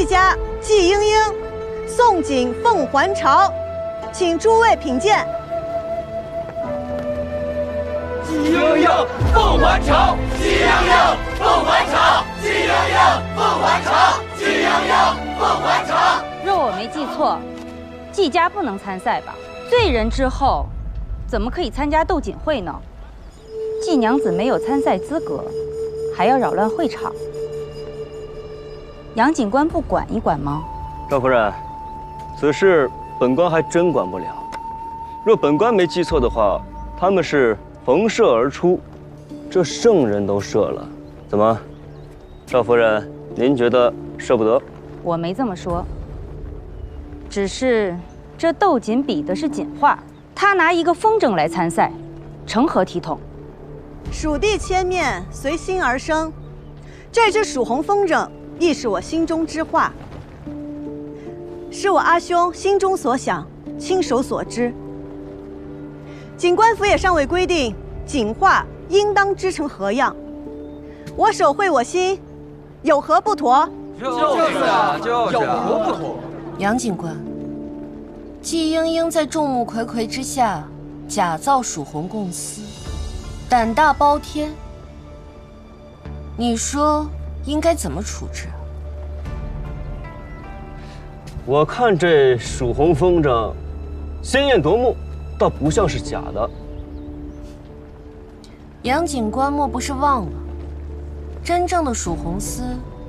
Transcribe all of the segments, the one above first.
家季莺莺送锦凤还巢，请诸位品鉴。季莺莺凤还巢，季莺莺凤还巢，季莺莺凤还巢，季莺莺凤还巢。若我没记错，季家不能参赛吧？罪人之后，怎么可以参加斗锦会呢？季娘子没有参赛资格，还要扰乱会场，杨警官不管一管吗？赵夫人，此事本官还真管不了。若本官没记错的话，他们是逢射而出，这圣人都射了，怎么，赵夫人，您觉得射不得？我没这么说，只是这斗锦比的是锦画，他拿一个风筝来参赛，成何体统？蜀地千面，随心而生。这只蜀红风筝，亦是我心中之画，是我阿兄心中所想，亲手所织。锦官府也尚未规定锦画应当织成何样，我手绘我心，有何不妥？就是啊，有何不妥？杨警官，季莺莺在众目睽睽之下假造蜀红供丝，胆大包天，你说应该怎么处置？我看这蜀红风筝鲜艳夺目，倒不像是假的。杨警官莫不是忘了，真正的蜀红丝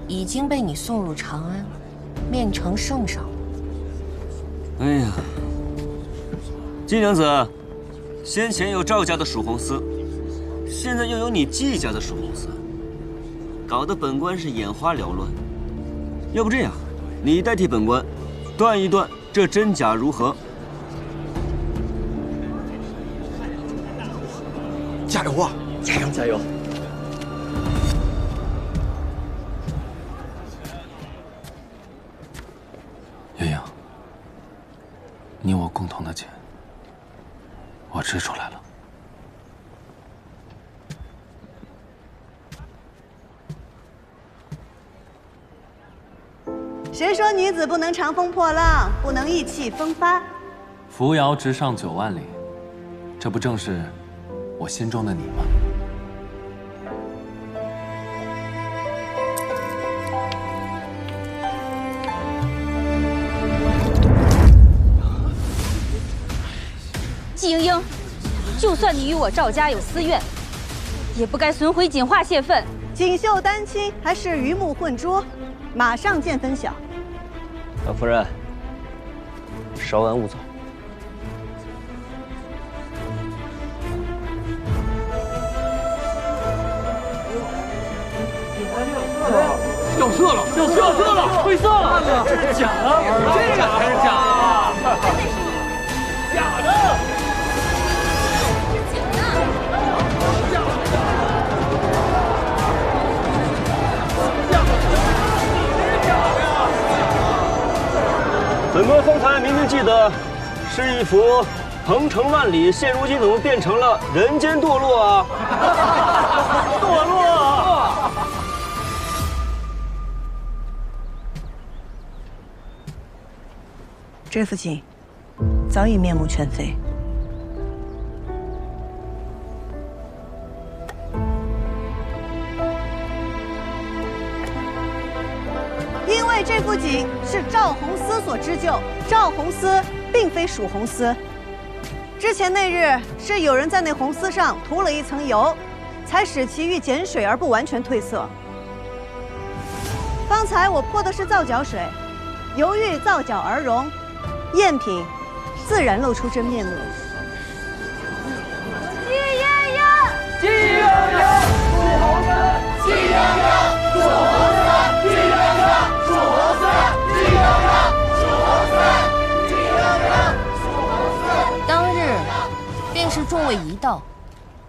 已经被你送入长安，炼成圣上了。哎呀，季娘子，先前有赵家的蜀红丝，现在又有你季家的蜀红丝，搞得本官是眼花缭乱。要不这样，你代替本官断一断这真假如何？加油啊！加油加油！莺莺，你我共同的钱，我织出来了。谁说女子不能长风破浪，不能意气风发？扶摇直上9万里，这不正是我心中的你吗？季莺莺，就算你与我赵家有私怨，也不该损毁锦画泄愤。锦绣丹青还是鱼目混珠？马上见分晓。赵夫人，稍安勿躁。掉色了！掉色了！褪色了！这是假的！这个还是假的？假的！本官方才明明记得是一幅鹏程万里，现如今怎么变成了人间堕落啊？堕落！这幅锦早已面目全非。因为这幅锦是赵红丝所织就，赵红丝并非蜀红丝。之前那日是有人在那红丝上涂了一层油，才使其遇碱水而不完全褪色。方才我泼的是皂角水，油遇皂角而溶，赝品自然露出真面目。季莺莺，蜀红丝，季莺莺，蜀红丝，季莺莺，蜀红丝，季莺莺，蜀红丝，季莺莺，蜀红丝。当日便是众位一道，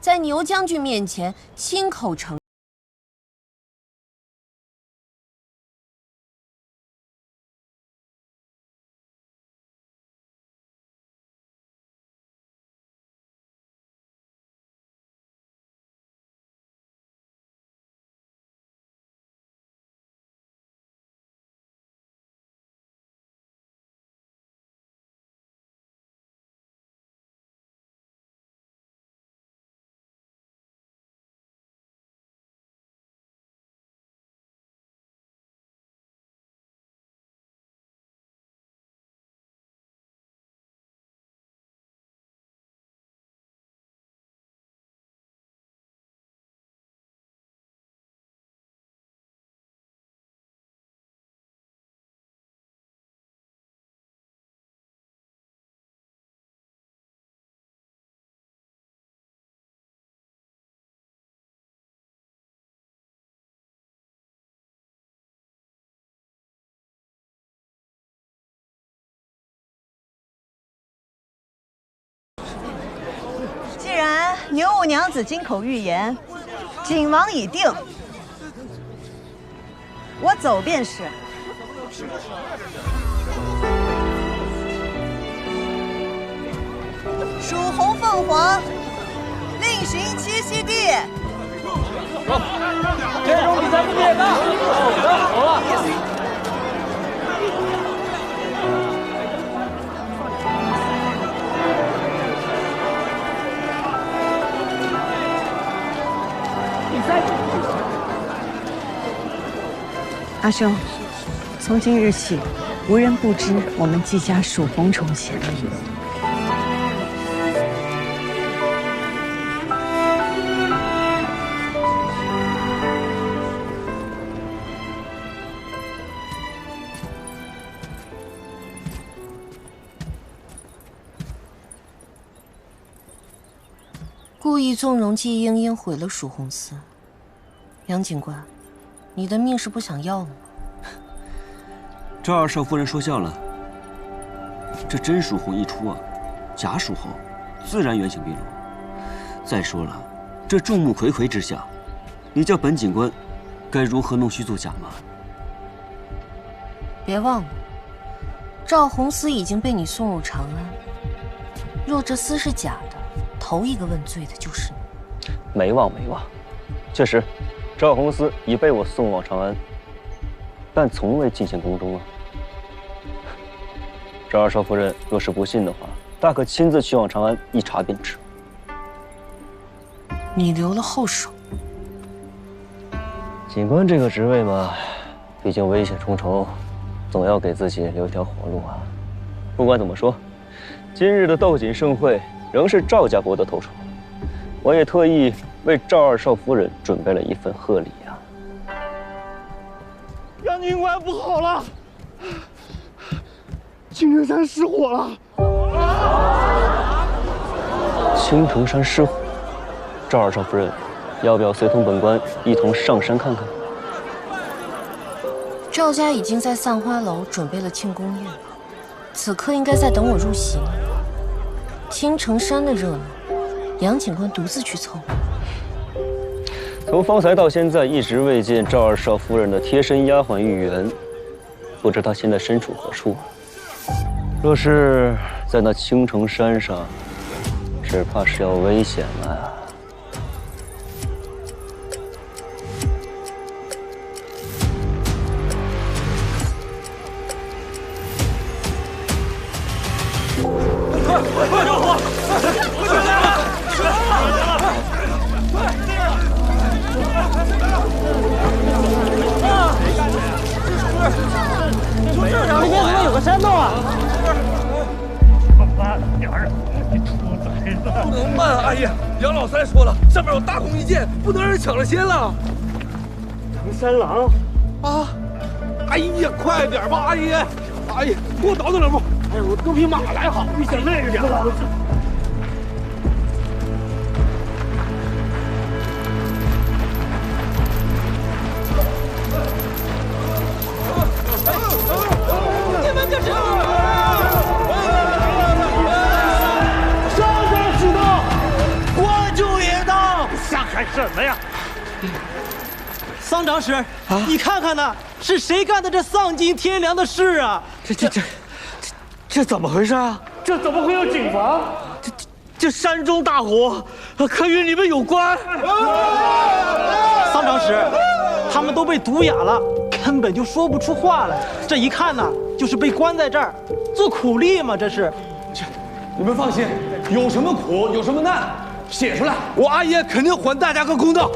在牛将军面前亲口承顾娘子金口玉言，景王已定，我走便是。蜀红凤凰，另寻栖息地。这种比赛不简单，走啊！阿兄，从今日起，无人不知我们季家蜀红重现。故意纵容季莺莺毁了蜀红司，杨警官，你的命是不想要了吗？赵二少夫人说笑了，这真蜀红一出啊，假蜀红自然原形毕露。再说了，这众目睽睽之下，你叫本警官该如何弄虚作假吗？别忘了，赵红丝已经被你送入长安，若这丝是假的，头一个问罪的就是你。没忘没忘，确实，赵红丝已被我送往长安，但从未进献宫中啊。赵二少夫人若是不信的话，大可亲自去往长安一查便知。你留了后手。警官这个职位嘛，毕竟危险重重，总要给自己留一条活路啊。不管怎么说，今日的斗锦盛会仍是赵家博得头筹，我也特意为赵二少夫人准备了一份贺礼啊。杨警官不好了，青城山失火了！青城山失火，赵二少夫人，要不要随同本官一同上山看看？赵家已经在散花楼准备了庆功宴，此刻应该在等我入席。青城山的热闹，杨警官独自去凑。从方才到现在，一直未见赵二少夫人的贴身丫鬟玉媛，不知她现在身处何处啊？若是在那青城山上，只怕是要危险了啊！快救火！快来了！这边怎么有个山洞啊？慢点儿，你兔崽子！不能慢啊，阿姨！杨老三说了，上面有大功一件，不能让人抢了先了。唐三郎啊！阿姨，你也快点吧，阿姨！阿姨，给我倒腾两步。哎呦，我都比马来好，你想累着点吧。你们这是？上山使到，官就也到，瞎喊什么呀？桑长史，你看看呐，是谁干的这丧尽天良的事啊？这怎么回事啊？这怎么会有警防？这山中大火，可与你们有关。桑长史，他们都被毒哑了，根本就说不出话来。这一看呐，就是被关在这儿做苦力嘛，这是。你们放心，有什么苦，有什么难，写出来，我阿爷肯定还大家个公道。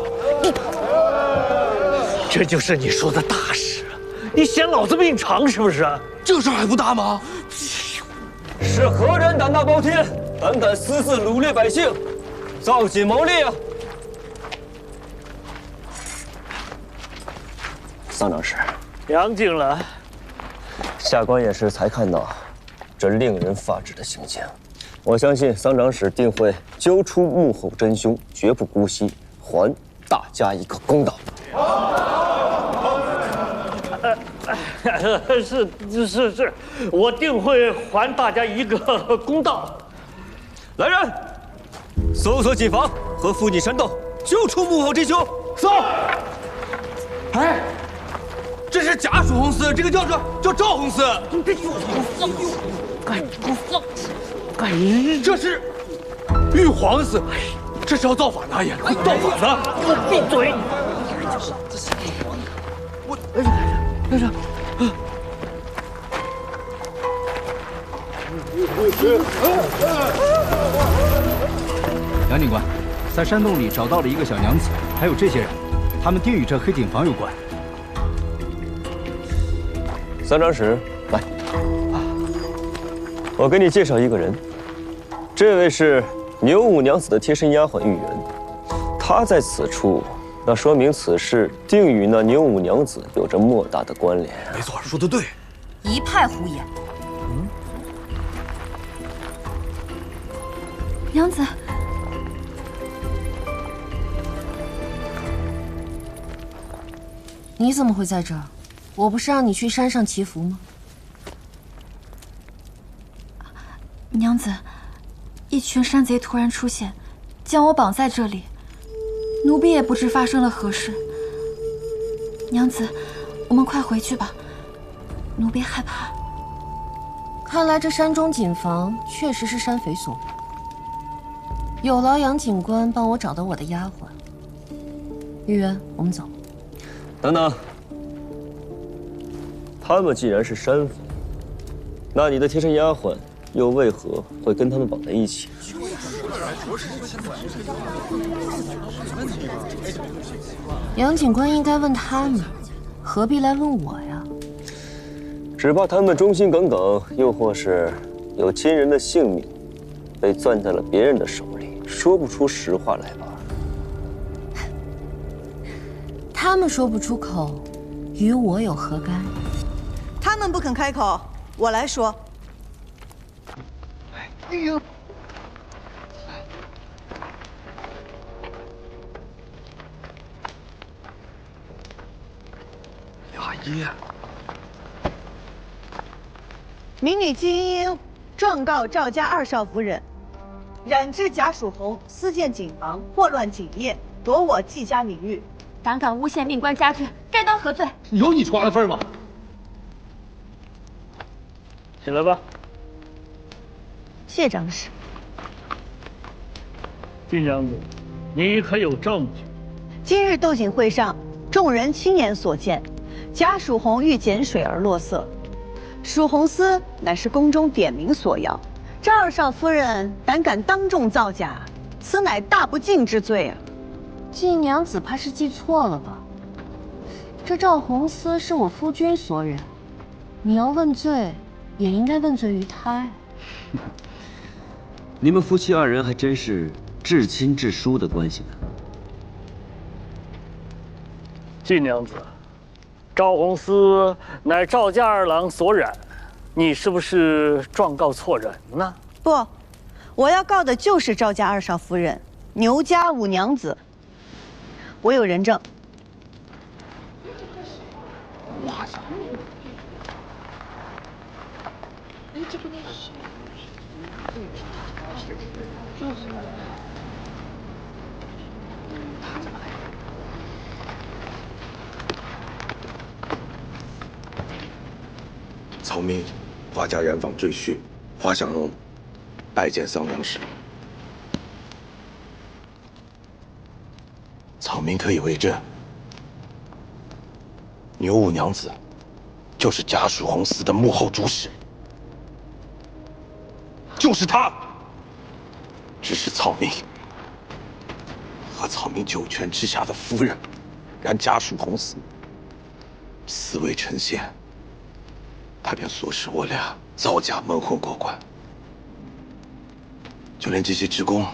这就是你说的大事，你嫌老子命长是不是？这事还不大吗？是何人胆大包天，胆敢私自掳掠百姓，造锦谋利啊！桑长史，杨景了，下官也是才看到这令人发指的行径，我相信桑长史定会揪出幕后真凶，绝不姑息，还大家一个公道。是，我定会还大家一个公道。来人，搜索锦房，和附近山洞救出幕后真凶。走。哎，这是假蜀红丝，这个叫赵红丝。这给我放！给我放！这是玉皇丝，这是要造反的，阿爷，造反的！给我闭嘴！这是。杨警官，在山洞里找到了一个小娘子，还有这些人，他们定与这黑警房有关。三长史，来，我给你介绍一个人，这位是牛五娘子的贴身丫鬟玉媛，她在此处，那说明此事定与那牛五娘子有着莫大的关联。没错，说得对。一派胡言。娘子，你怎么会在这儿？我不是让你去山上祈福吗？娘子，一群山贼突然出现，将我绑在这里，奴婢也不知发生了何事。娘子，我们快回去吧，奴婢害怕。看来这山中锦房确实是山匪所为。有劳杨警官帮我找到我的丫鬟。玉渊，我们走。等等，他们既然是山匪，那你的贴身丫鬟又为何会跟他们绑在一起？杨警官应该问他们，何必来问我呀？只怕他们忠心耿耿，又或是有亲人的性命被攥在了别人的手里，说不出实话来吧？他们说不出口，与我有何干？他们不肯开口，我来说。哎呦！阿姨，民女金英状告赵家二少夫人，染指贾蜀红私建锦房，祸乱锦业，夺我季家名誉，胆敢诬陷命官家眷，该当何罪？有你说话的份吗？起来吧。谢长史。金娘子，你可有证据？今日斗锦会上，众人亲眼所见，贾蜀红遇碱水而落色，蜀红丝乃是宫中点名所要。这二少夫人胆敢当众造假，此乃大不敬之罪啊！季娘子怕是记错了吧？这赵红丝是我夫君所染，你要问罪，也应该问罪于他呀。你们夫妻二人还真是至亲至疏的关系呢。季娘子，赵红丝乃赵家二郎所染，你是不是状告错人呢？不，我要告的就是赵家二少夫人，牛家五娘子。我有人证。哇塞！曹明，华家染坊赘婿，华祥荣拜见桑阳时。曹明可以为证，牛五娘子就是贾蜀红丝的幕后主使，就是她。只是曹明和曹明九泉之下的夫人染贾蜀红丝，死未成仙。他便唆使我俩造假蒙混过关，就连这些职工，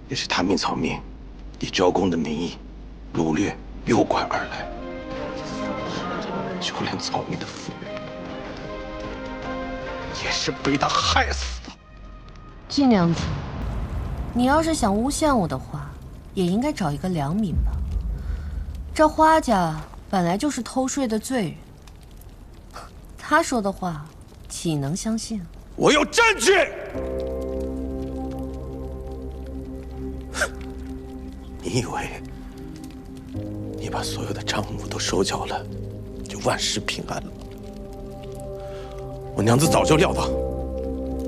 也是他命曹明以招工的名义掳掠诱拐而来，就连曹明的夫人，也是被他害死的。季娘子，你要是想诬陷我的话，也应该找一个良民吧。这花家本来就是偷税的罪人。他说的话，岂能相信？我有证据。你以为你把所有的账目都收缴了，就万事平安了？我娘子早就料到，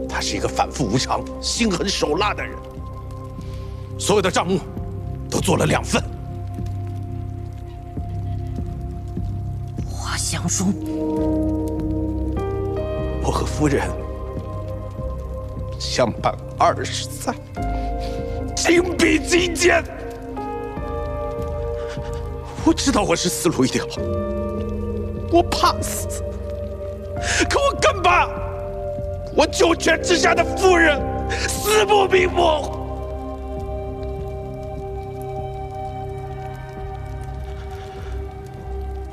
他是一个反复无常、心狠手辣的人。所有的账目都做了2份。花祥荣，我和夫人相伴23，情比金坚。我知道我是死路一条，我怕死，可我更怕我9泉之下的夫人死不瞑目。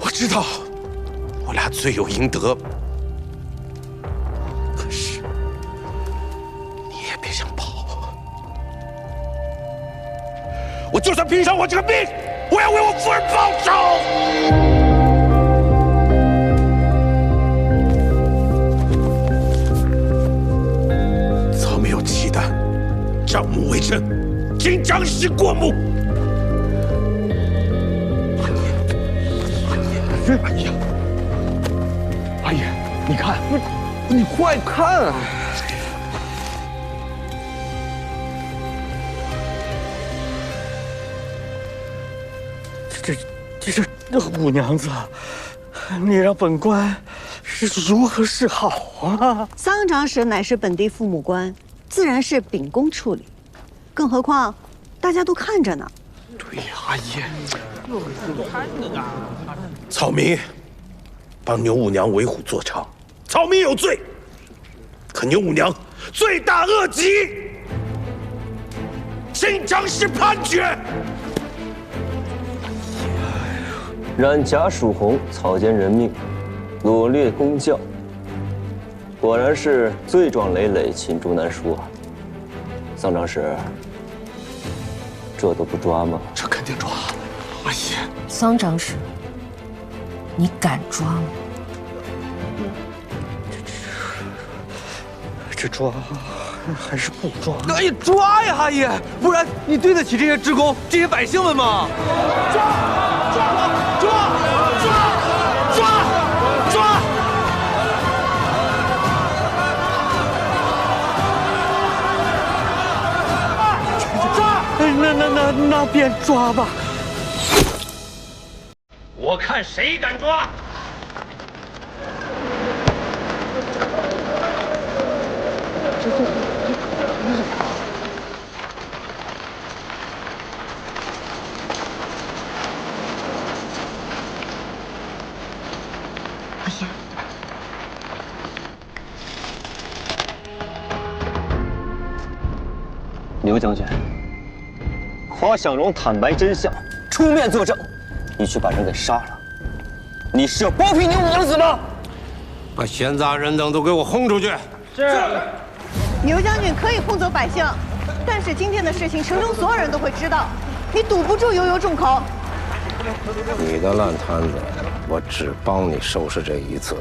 我知道我俩罪有应得，可是你也别想跑。我就算拼上我这个命，我要为我夫人报仇！草没有契丹，账目为真，今将士过目。哎呀，阿爷，你看，你快看啊！这五娘子，你让本官是如何是好啊？桑长史乃是本地父母官，自然是秉公处理。更何况，大家都看着呢。对呀，阿爷，草民帮牛五娘为虎作伥，草民有罪。可牛五娘罪大恶极，请将士判决。染甲蜀红，草菅人命，掳掠工匠，果然是罪状累累，罄竹难书啊！桑长史，这都不抓吗？这肯定抓，阿爷。桑长史，你敢抓吗？这抓还是不抓？哎呀，抓呀，阿爷，不然你对得起这些职工、这些百姓们吗？那便抓吧。我看谁敢抓！牛将军，花想荣坦白真相，出面作证，你却把人给杀了，你是要包庇牛五娘子吗？把闲杂人等都给我轰出去！是。牛将军可以轰走百姓，但是今天的事情，城中所有人都会知道，你堵不住悠悠众口。你的烂摊子，我只帮你收拾这一次。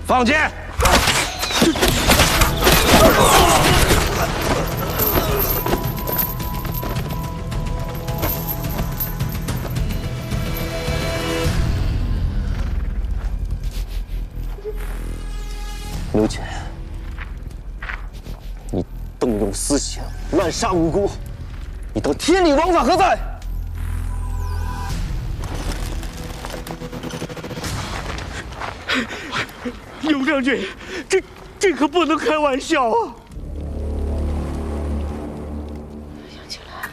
放箭！牛犬，你动用私刑，滥杀无辜，你当天理王法何在？牛将军，这可不能开玩笑啊！杨青兰，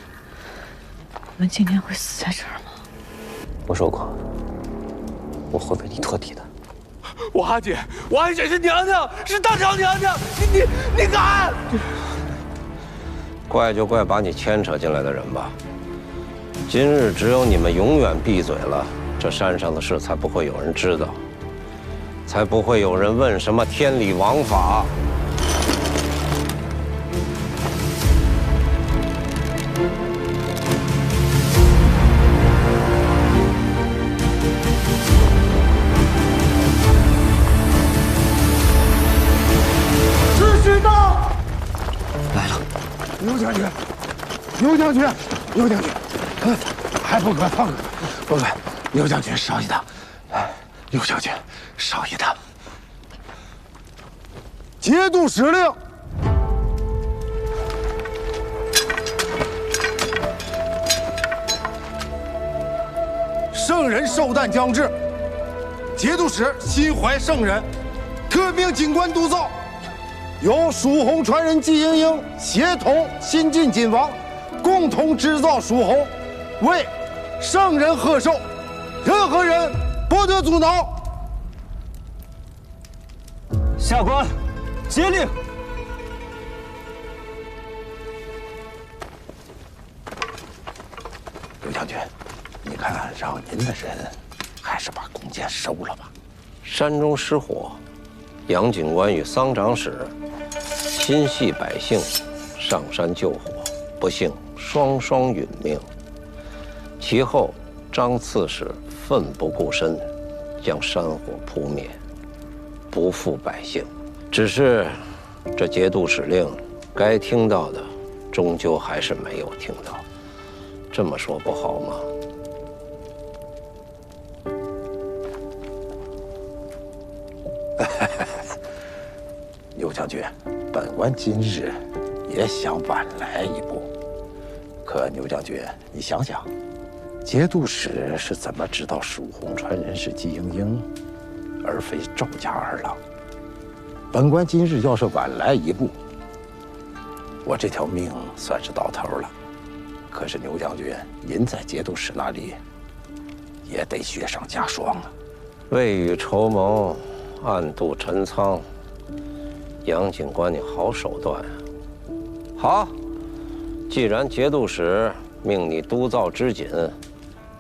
我们今天会死在这儿吗？我说过，我会为你托底的。我阿姐是娘娘，是大长娘娘，你敢？怪就怪把你牵扯进来的人吧。今日只有你们永远闭嘴了，这山上的事才不会有人知道，才不会有人问什么天理王法。牛将军，牛将军，牛将军，还不快放开！不，刘将军少爷他，刘将军少爷他，节度使令。圣人寿诞将至，节度使心怀圣人，特命警官督造，由蜀红传人季莹莹协同新晋锦王，共同织造蜀红，为圣人贺寿，任何人不得阻挠。下官接令。刘将军，你看让您的人，还是把弓箭收了吧。山中失火，杨警官与桑长史心系百姓，上山救火，不幸双双殒命。其后，张刺史奋不顾身，将山火扑灭，不负百姓。只是这节度使令该听到的，终究还是没有听到。这么说不好吗？刘将军，本官今日也想晚来一步。可牛将军，你想想，节度使是怎么知道蜀红传人是季莹莹，而非赵家二郎？本官今日要是晚来一步，我这条命算是到头了。可是牛将军，您在节度使那里也得雪上加霜啊！未雨绸缪，暗度陈仓。杨警官，你好手段啊！好，既然节度使命你督造织锦，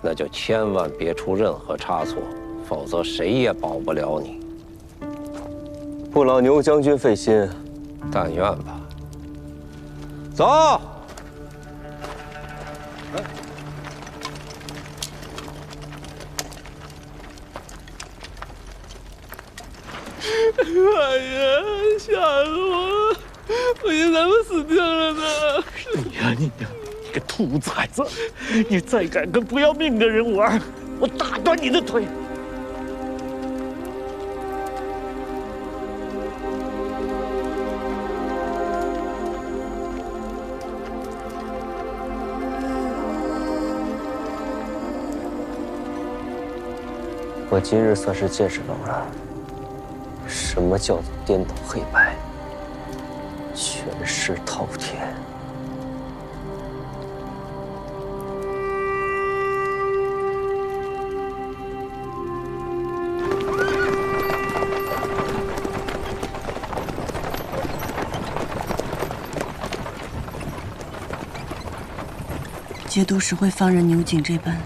那就千万别出任何差错，否则谁也保不了你。不劳牛将军费心，但愿吧。走。哎呀，吓死我！我以为咱们死定了呢！你个兔崽子！你再敢跟不要命的人玩，我打断你的腿！我今日算是见识到了，什么叫做颠倒黑白，权势滔天。节度使会放任牛景这般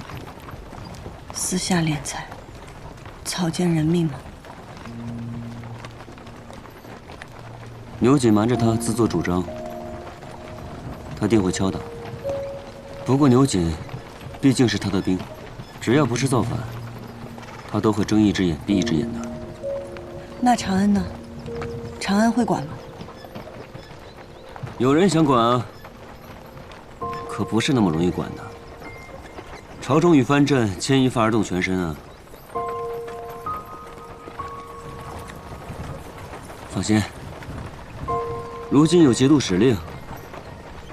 私下敛财、草菅人命吗？牛瑾瞒着他自作主张，他定会敲打。不过牛瑾毕竟是他的兵，只要不是造反，他都会睁一只眼闭一只眼的。那长安呢？长安会管吗？有人想管啊，可不是那么容易管的。朝中与藩镇牵一发而动全身啊！放心，如今有节度使令，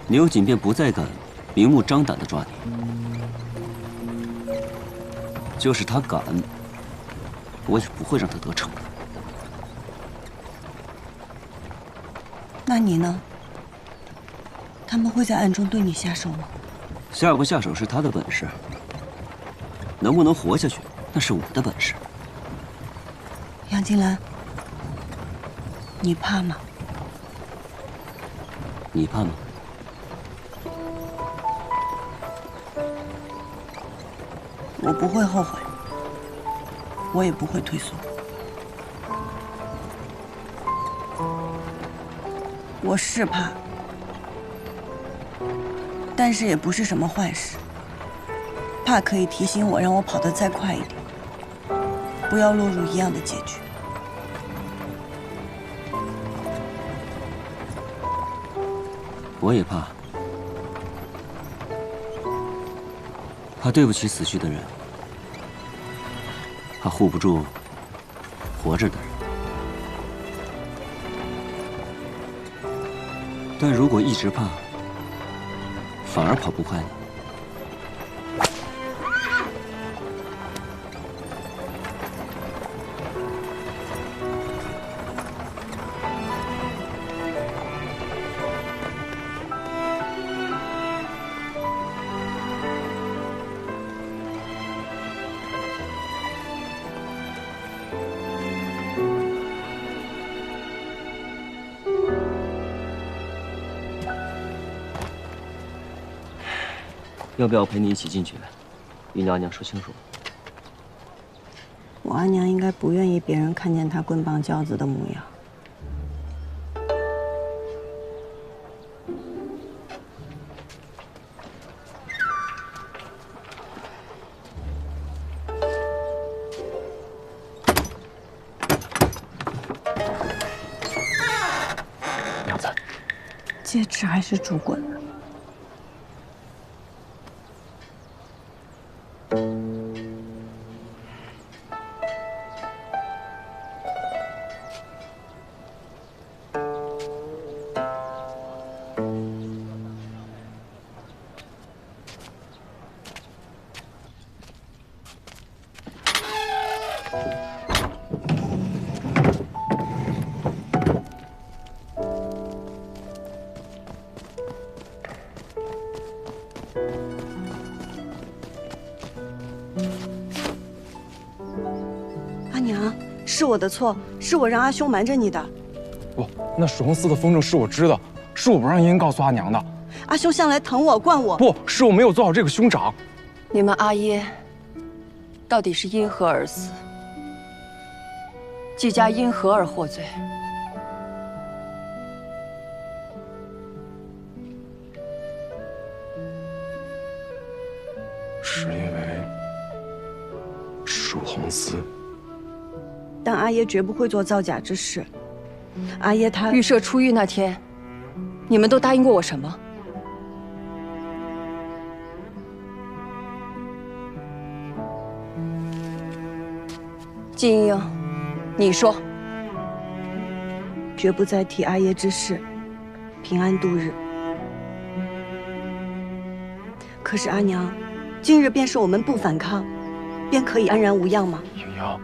牛瑾便不再敢明目张胆地抓你。就是他敢，我也不会让他得逞的。那你呢？他们会在暗中对你下手吗？下不下手是他的本事，能不能活下去，那是我的本事。杨金兰，你怕吗？你怕吗？我不会后悔，我也不会退缩。我是怕，但是也不是什么坏事。怕可以提醒我，让我跑得再快一点，不要落入一样的结局。我也怕，怕对不起死去的人，怕护不住活着的人。但如果一直怕，反而跑不快呢？要不要陪你一起进去，与你阿娘说清楚？我阿娘应该不愿意别人看见她棍棒骄子的模样。娘子，戒指还是拄棍呢？阿娘，是我的错，是我让阿兄瞒着你的。不，那水红寺的风筝是我织的，是我不让茵茵告诉阿娘的。阿兄向来疼我惯我，不是我没有做好这个兄长。你们阿耶到底是因何而死？季家因何而获罪？是因为蜀红司。但阿耶绝不会做造假之事。阿耶他预设出狱那天，你们都答应过我什么？季莹莹，你说。绝不再提阿耶之事，平安度日。可是阿娘，今日便是我们不反抗，便可以安然无恙吗？莹莹，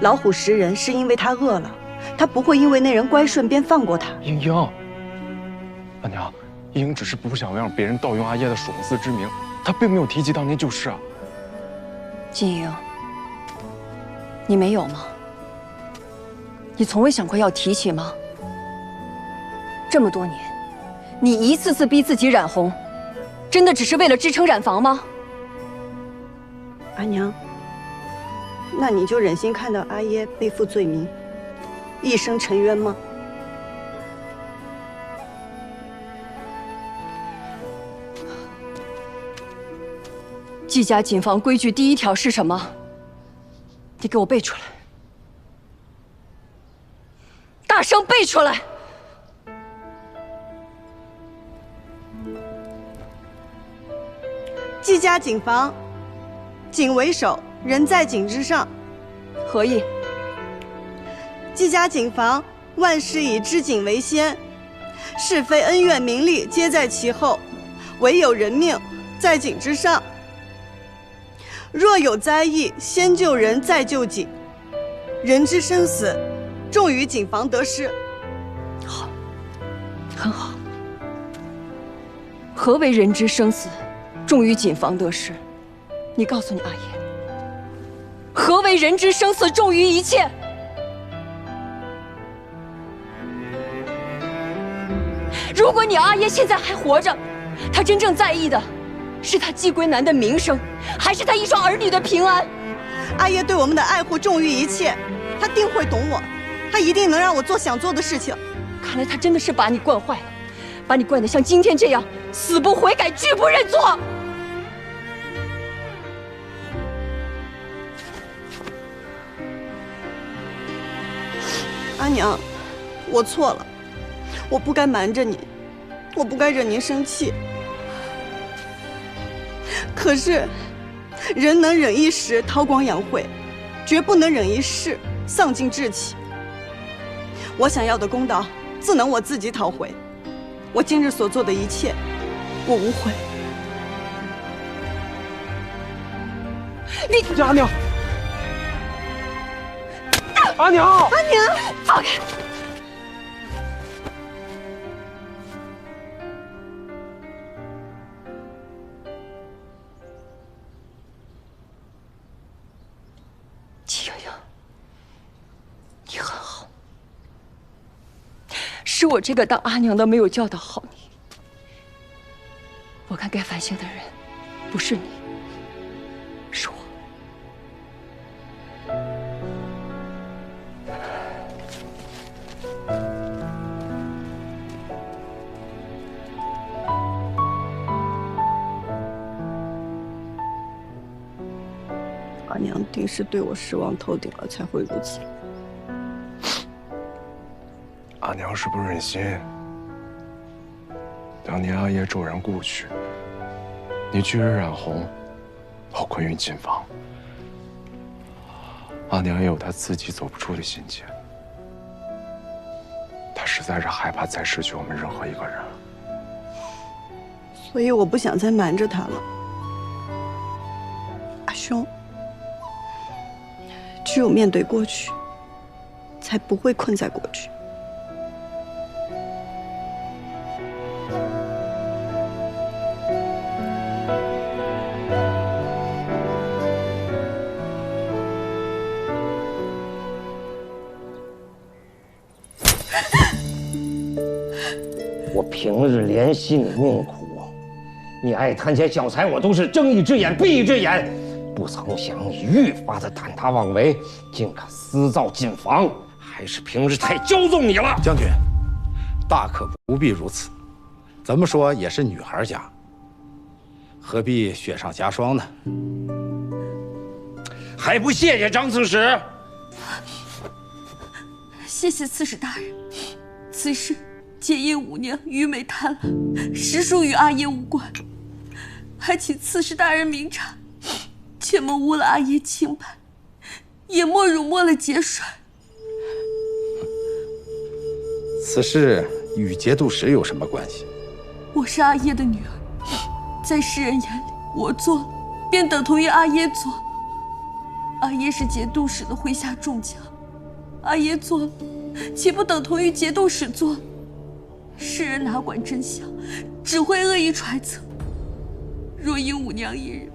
老虎食人是因为他饿了，他不会因为那人乖顺便放过他。莹莹，阿娘，莹莹只是不想让别人盗用阿耶的蜀红司之名，她并没有提及当年旧事啊。季莹莹，你没有吗？你从未想过要提起吗？这么多年，你一次次逼自己染红，真的只是为了支撑染房吗？阿娘，那你就忍心看到阿耶背负罪名，一生沉冤吗？季家谨防规矩第1条是什么？你给我背出来，大声背出来！季家谨防，井为首，人在井之上。何意？季家谨防，万事以知井为先，是非恩怨名利皆在其后，唯有人命在井之上。若有灾异，先救人，再救己。人之生死，重于谨防得失。好，很好。何为人之生死，重于谨防得失？你告诉你阿爷，何为人之生死，重于一切？如果你阿爷现在还活着，他真正在意的是他季归南的名声，还是他一双儿女的平安？阿爷对我们的爱护重于一切，他定会懂我，他一定能让我做想做的事情。看来他真的是把你惯坏了，把你惯得像今天这样，死不悔改，拒不认错。阿娘，我错了，我不该瞒着你，我不该惹您生气。可是，人能忍一时韬光养晦，绝不能忍一世丧尽志气。我想要的公道，自能我自己讨回。我今日所做的一切，我无悔。你阿娘，阿娘，阿娘，放开！季悠悠，你很好，是我这个当阿娘的没有教导好你。我看该反省的人，不是你，是我。阿娘定是对我失望透顶了，才会如此。阿娘是不忍心。当年阿爷骤然故去，你拒人染红，老坤运进房。阿娘也有她自己走不出的心结，她实在是害怕再失去我们任何一个人。所以我不想再瞒着她了。阿兄。只有面对过去，才不会困在过去。我平日怜惜你命苦，你爱贪钱小财，我都是睁一只眼闭一只眼。不曾想你愈发的胆大妄为，竟敢私造禁房，还是平日太骄纵你了。将军，大可不必如此，怎么说也是女孩家，何必雪上加霜呢？还不谢谢张刺史？谢谢刺史大人，此事皆因五娘愚昧贪婪，实属与阿爷无关，还请刺史大人明察。切莫污了阿爷清白，也莫辱没了节帅。此事与节度使有什么关系？我是阿爷的女儿，在世人眼里，我做了便等同于阿爷做了。阿爷是节度使的麾下众将，阿爷做了，岂不等同于节度使做了？世人哪管真相，只会恶意揣测。若因五娘一人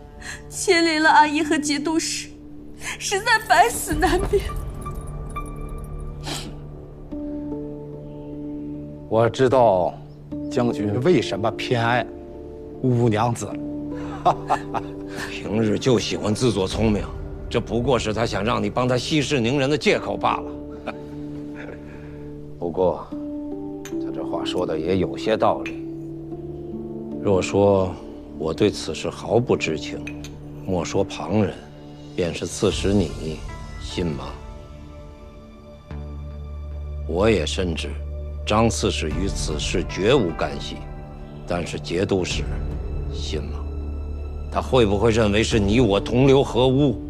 牵连了阿爷和节度使，实在百死难免。我知道将军为什么偏爱五娘子了。平日就喜欢自作聪明，这不过是他想让你帮他息事宁人的借口罢了。不过，他这话说的也有些道理。若说我对此事毫不知情，莫说旁人，便是刺史你，信吗？我也深知，张刺史与此事绝无干系，但是节度使，信吗？他会不会认为是你我同流合污？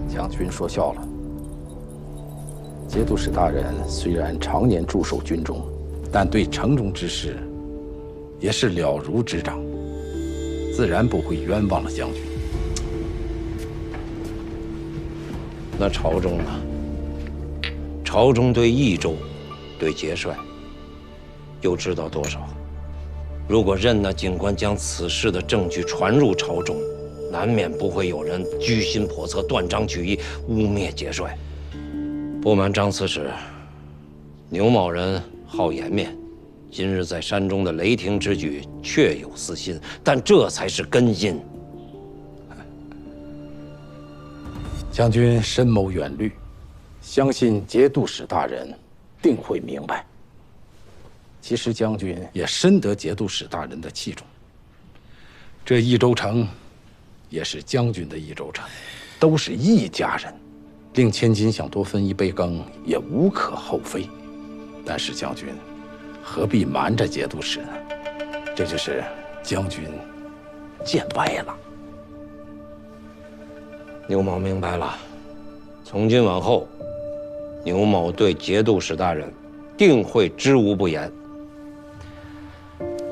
将军说笑了。节度使大人虽然常年驻守军中，但对城中之事也是了如指掌，自然不会冤枉了将军。那朝中呢？朝中对益州、对节帅，又知道多少？如果任那警官将此事的证据传入朝中，难免不会有人居心叵测、断章取义，污蔑节帅。不瞒张刺史，牛某人好颜面，今日在山中的雷霆之举确有私心，但这才是根因。将军深谋远虑，相信节度使大人定会明白。其实将军也深得节度使大人的器重。这益州城也是将军的益州城，都是一家人，令千金想多分一杯羹也无可厚非。但是将军何必瞒着节度使呢？这就是将军见外了。牛某明白了，从今往后，牛某对节度使大人定会知无不言。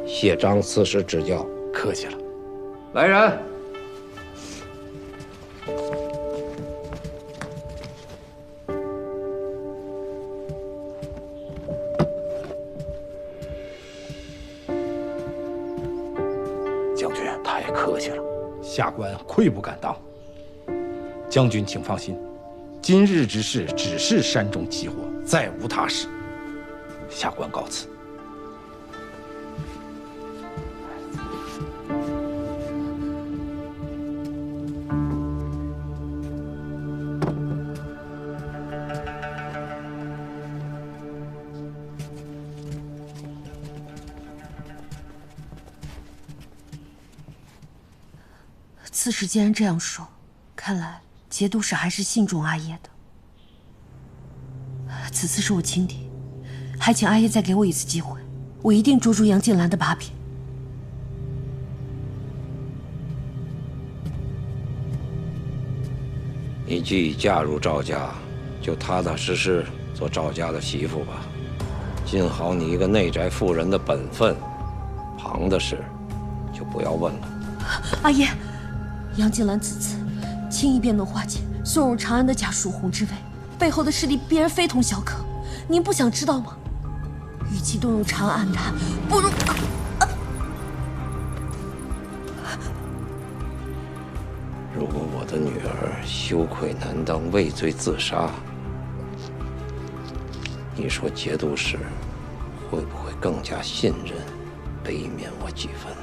谢张刺史指教，客气了。来人！将军太客气了，下官愧不敢当。将军请放心，今日之事只是山中起火，再无他事。下官告辞。刺史既然这样说，看来节度使还是信重阿耶的。此次是我轻敌，还请阿耶再给我一次机会，我一定捉住杨静兰的把柄。你既已嫁入赵家，就踏踏实实做赵家的媳妇吧，尽好你一个内宅妇人的本分，旁的事就不要问了。阿耶，杨静兰此次轻易便能化解送入长安的假蜀红之位，背后的势力必然非同小可。您不想知道吗？与其动用长安他，不如……如果我的女儿羞愧难当，畏罪自杀，你说节度使会不会更加信任、悲悯我几分？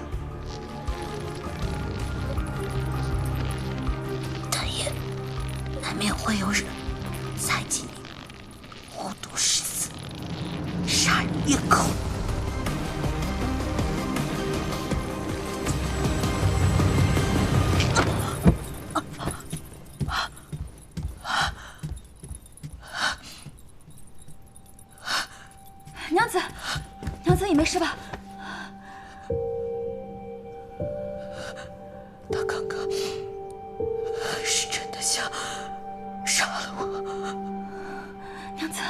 但也难免会有人猜忌你无毒食子，杀人灭口。娘子，娘子，你没事吧？他刚刚是真的想杀了我。娘子，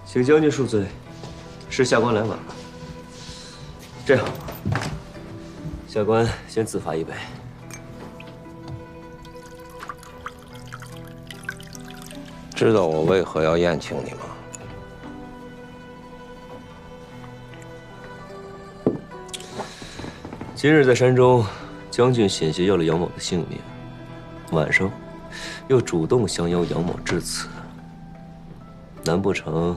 请将军恕罪，是下官来晚了。这样，下官先自罚一杯。知道我为何要宴请你吗？今日在山中，将军险些要了杨某的性命，晚上又主动相邀杨某至此，难不成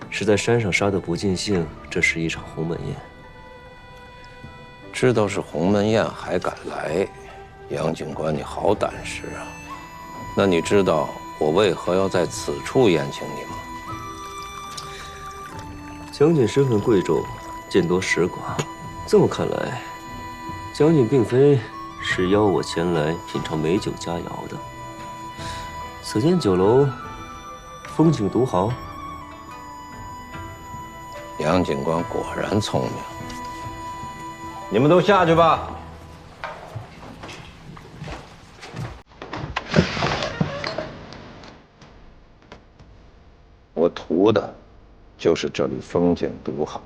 是在山上杀得不尽兴？这是一场鸿门宴。知道是鸿门宴还敢来，杨警官，你好胆识啊！那你知道我为何要在此处宴请你吗？将军身份贵重，见多识广，这么看来，将军并非是邀我前来品尝美酒佳肴的。此间酒楼风景独好。杨警官果然聪明，你们都下去吧。我图的就是这里风景独好。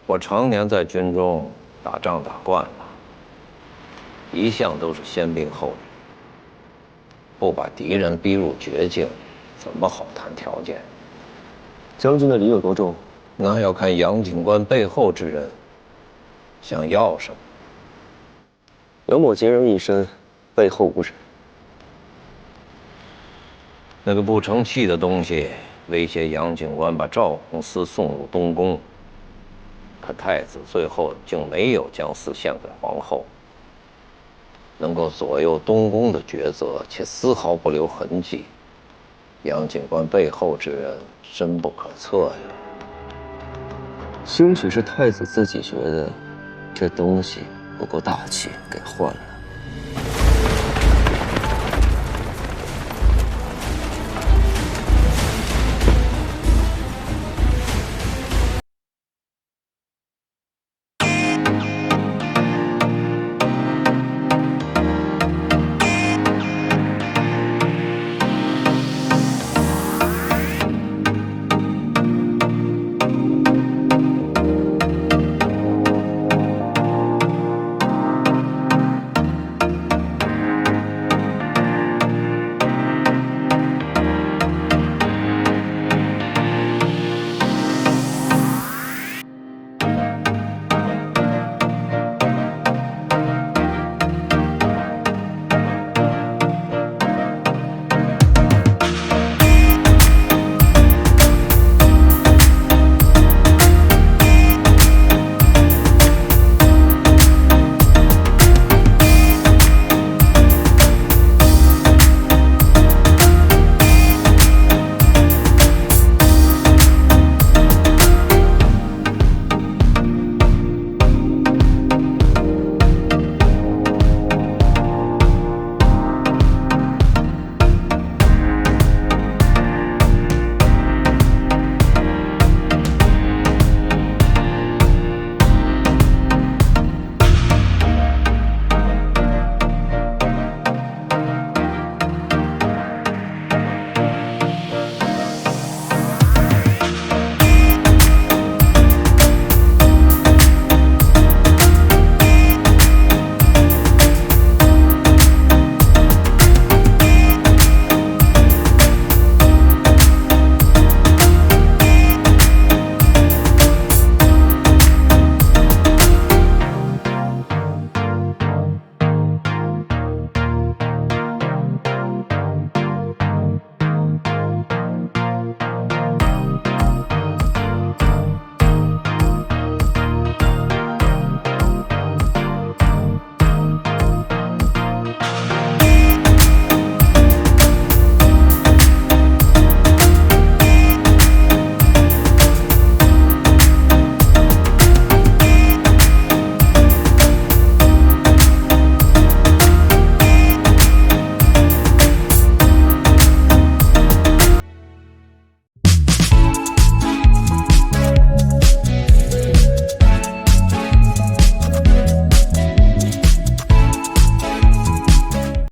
我常年在军中打仗打惯了，一向都是先兵后人，不把敌人逼入绝境，怎么好谈条件？将军的礼有多重？那要看杨警官背后之人想要什么。杨某孑然一身，背后无人。那个不成器的东西威胁杨警官把赵弘思送入东宫，可太子最后竟没有将嗣献给皇后。能够左右东宫的抉择，且丝毫不留痕迹，杨警官背后之人深不可测呀。兴许是太子自己觉得这东西不够大气，给换了。